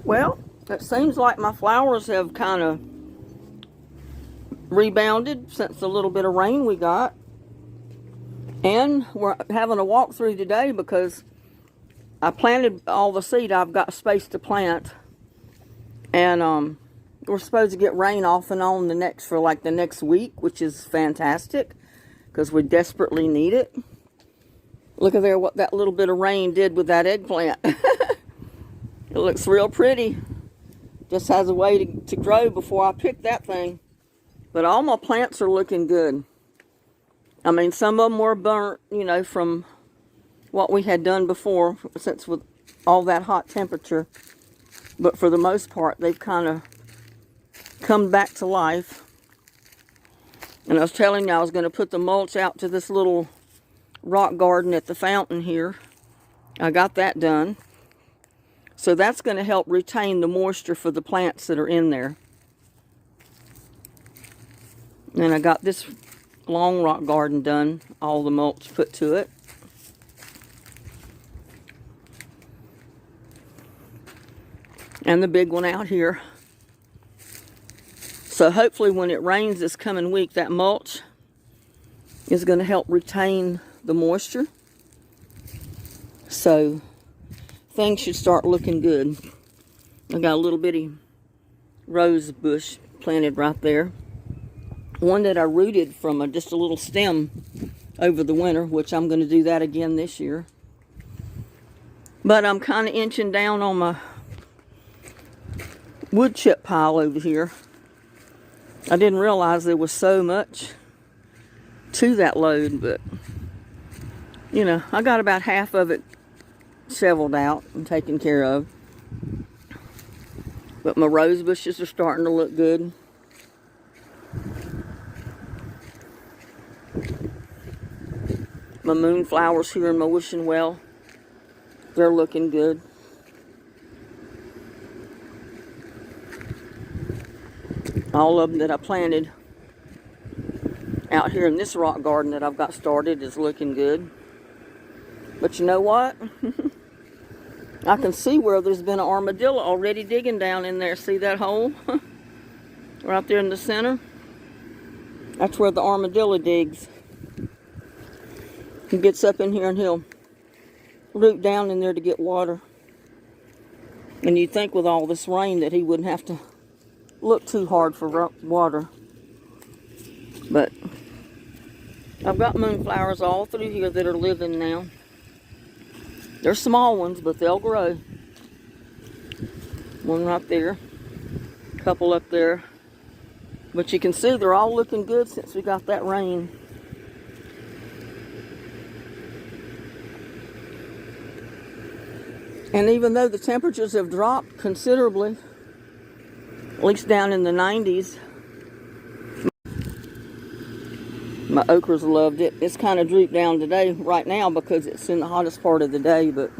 Well, it seems like my flowers have kind of rebounded since the little bit of rain we got. And we're having a walkthrough today because I planted all the seed I've got space to plant. And we're supposed to get rain off and on the next week, which is fantastic because we desperately need it. Look at there what that little bit of rain did with that eggplant. It looks real pretty. Just has a way to grow before I pick that thing. But all my plants are looking good. I mean, some of them were burnt, you know, from what we had done before, since with all that hot temperature. But for the most part, they've kind of come back to life. And I was telling you I was going to put the mulch out to this little rock garden at the fountain here. I got that done. So that's going to help retain the moisture for the plants that are in there. And I got this long rock garden done, all the mulch put to it. And the big one out here. So hopefully when it rains this coming week, that mulch is going to help retain the moisture. So things should start looking good. I got a little bitty rose bush planted right there. One that I rooted from just a little stem over the winter, which I'm going to do that again this year. But I'm kind of inching down on my wood chip pile over here. I didn't realize there was so much to that load, but you know, I got about half of it shoveled out and taken care of. But my rose bushes are starting to look good. My moonflowers here in my wishing well, they're looking good. All of them that I planted out here in this rock garden that I've got started is looking good. But you know what? I can see where there's been an armadillo already digging down in there. See that hole? Right there in the center? That's where the armadillo digs. He gets up in here and he'll root down in there to get water. And you'd think with all this rain that he wouldn't have to look too hard for water. But I've got moonflowers all through here that are living now. They're small ones, but they'll grow. One right there. A couple up there. But you can see they're all looking good since we got that rain. And even though the temperatures have dropped considerably, at least down in the 90s, my okras loved it. It's kind of drooped down today, right now, because it's in the hottest part of the day. But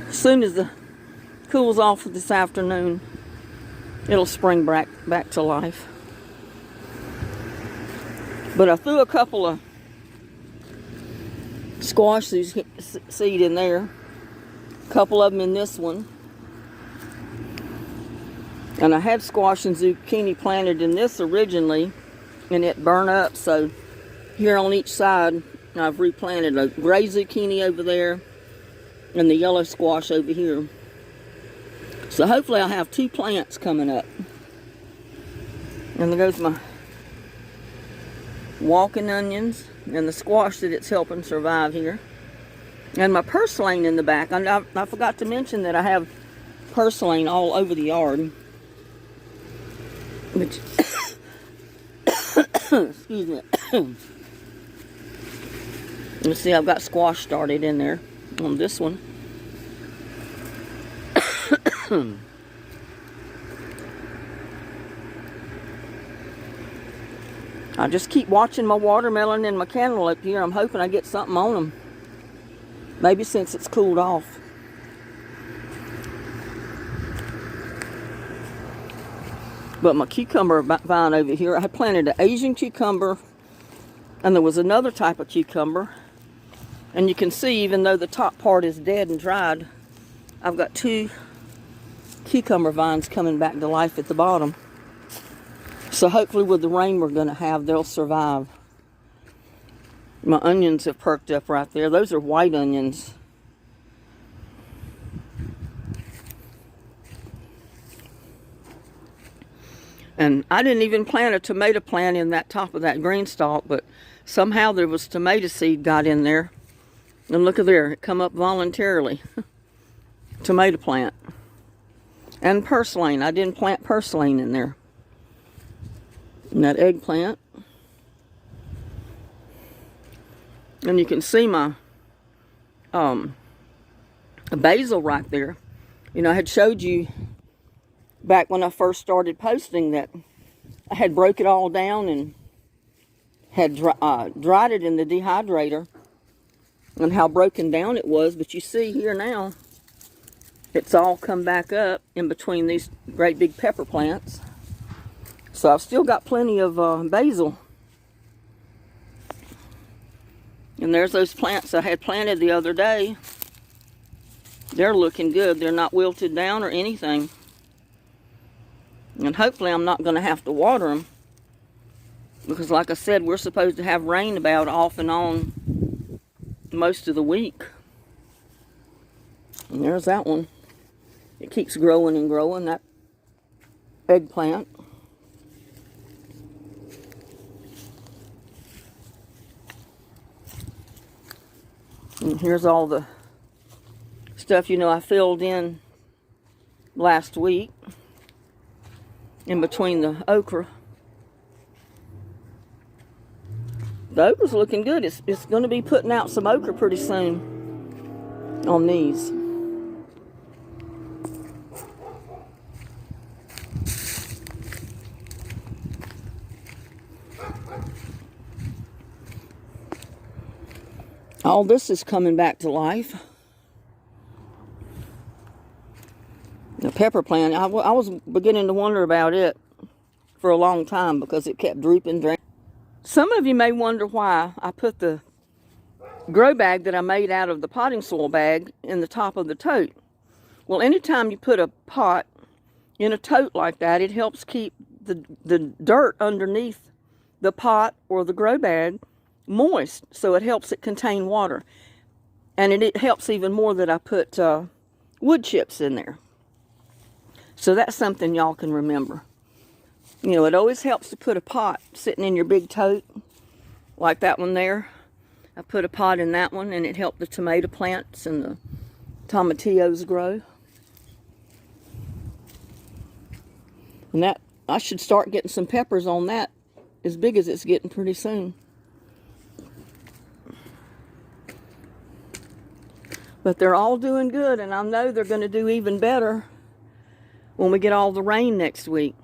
as soon as it cools off this afternoon, it'll spring back to life. But I threw a couple of squash seed in there. A couple of them in this one. And I had squash and zucchini planted in this originally, and it burned up. So here on each side, I've replanted a gray zucchini over there and the yellow squash over here. So hopefully I'll have 2 plants coming up. And there goes my walking onions and the squash that it's helping survive here. And my purslane in the back. I forgot to mention that I have purslane all over the yard. Which, excuse me. You see, I've got squash started in there on this one. I just keep watching my watermelon and my cantaloupe here. I'm hoping I get something on them. Maybe since it's cooled off. But my cucumber vine over here, I planted an Asian cucumber, and there was another type of cucumber. And you can see, even though the top part is dead and dried, I've got 2 cucumber vines coming back to life at the bottom. So hopefully with the rain we're going to have, they'll survive. My onions have perked up right there. Those are white onions. And I didn't even plant a tomato plant in that top of that green stalk, but somehow there was tomato seed got in there. And look at there, it come up voluntarily. Tomato plant. And purslane. I didn't plant purslane in there. And that eggplant. And you can see my basil right there. You know, I had showed you back when I first started posting that I had broke it all down and had dried it in the dehydrator and how broken down it was. But you see here now, it's all come back up in between these great big pepper plants. So I've still got plenty of basil. And there's those plants I had planted the other day. They're looking good. They're not wilted down or anything. And hopefully I'm not going to have to water them. Because like I said, we're supposed to have rain about off and on most of the week. And there's that one. It keeps growing and growing, that eggplant. And here's all the stuff, you know, I filled in last week in between the okra. The okra's looking good. It's going to be putting out some okra pretty soon on these. All this is coming back to life. The pepper plant, I was beginning to wonder about it for a long time because it kept drooping. Some of you may wonder why I put the grow bag that I made out of the potting soil bag in the top of the tote. Well, anytime you put a pot in a tote like that, it helps keep the dirt underneath the pot or the grow bag moist, so it helps it contain water. And it helps even more that I put wood chips in there. So that's something y'all can remember. You know, it always helps to put a pot sitting in your big tote, like that one there. I put a pot in that one, and it helped the tomato plants and the tomatillos grow. And that, I should start getting some peppers on that as big as it's getting pretty soon. But they're all doing good, and I know they're going to do even better when we get all the rain next week.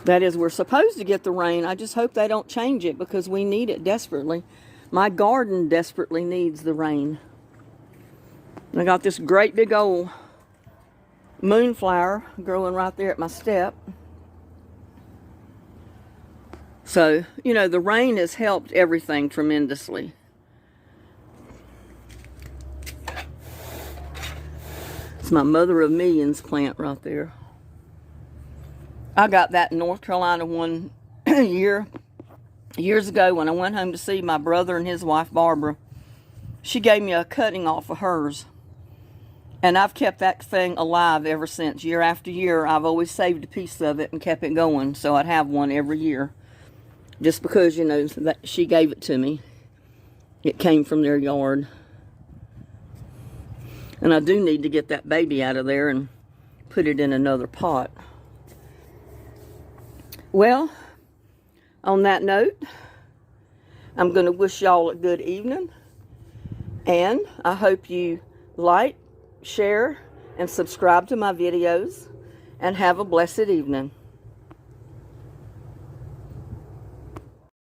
That is, we're supposed to get the rain. I just hope they don't change it because we need it desperately. My garden desperately needs the rain. I got this great big old moonflower growing right there at my step. So, you know, the rain has helped everything tremendously. It's my mother of millions plant right there. I got that in North Carolina one years ago when I went home to see my brother and his wife Barbara. She gave me a cutting off of hers. And I've kept that thing alive ever since. Year after year, I've always saved a piece of it and kept it going. So I'd have one every year. Just because, you know, that she gave it to me. It came from their yard. And I do need to get that baby out of there and put it in another pot. Well, on that note, I'm going to wish y'all a good evening. And I hope you like, share, and subscribe to my videos. And have a blessed evening.